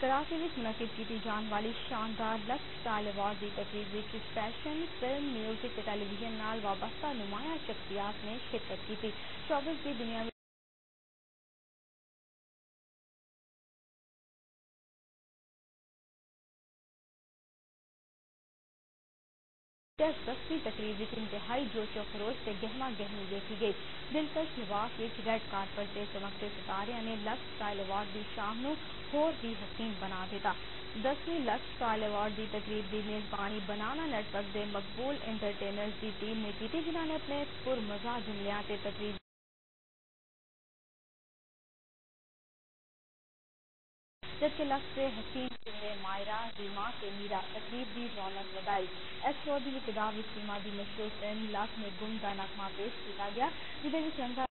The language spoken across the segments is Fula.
कराची में मुनक़िद की जाने वाली शानदार लक्स स्टाइल अवार्ड की तकरीब विच फैशन फिल्म म्यूजिक ते टेलीविजन नाल वाबस्ता नुमाया शख्सियात ने शिरकत की थी। शोबिज़ की दुनिया में जबरदस्ती तकरीब विच इंतहाई जोशो खरोश से गहमा गहमी देखी गई। दिलकश लिबास विच रेड कारपेट से चमकते सितारियां ने लक्स स्टाइल अवार्ड की शाम नूं होर भी हसीन बना दिता। 10वीं लक्स स्टाइल अवार्ड की तकरीब की मेजबानी बनाना नेटवर्क के मकबूल एंटरटेनर्स की टीम ने की, जिन्होंने अपने पुरमजा जुमलियां ते तकरीब जबकि लक्स से हसीन चेहरे मायरा रीमा से मीरा तकरीब की रौनक लगाई। एस4 की इब्तिदा विच रीमा की मशहूर फिल्म लक में गुम का नगमा पेश किया गया, जिहदे विच रंगा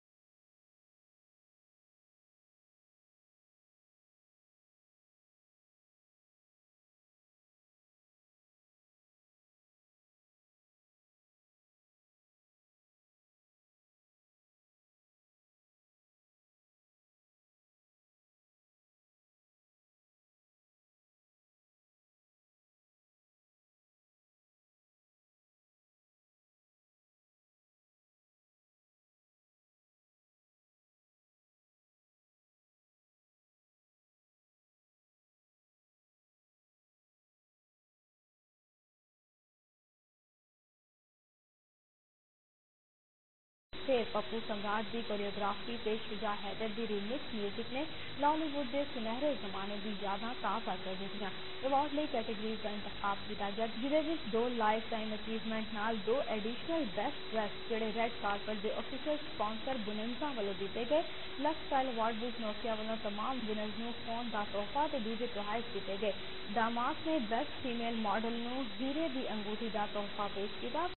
शेर पप्पू सम्राट की कोरियोग्राफी ते शुजा हैदर की रिमिक्स म्यूजिक ने लॉलीवुड के सुनहरे जमाने की यादां ताज़ा कर दित्तियां। अवार्ड लई कैटेगरीज का इंतखाब किया गया, जिहदे विच 2 लाइफ टाइम अचीवमेंट नाल 2 एडिशनल बेस्ट ड्रेस जिहड़े रेड कारपेट के ऑफिशियल स्पॉन्सर बुनिंजा वालों दिते गए। Lux style award which Nokia वालों तमाम विनर्स नूं फोन का तोहफा ते दूजे प्राइज दिते गए। दामास ने बेस्ट फीमेल मॉडल नूं हीरे की अंगूठी का तोहफा पेश किया।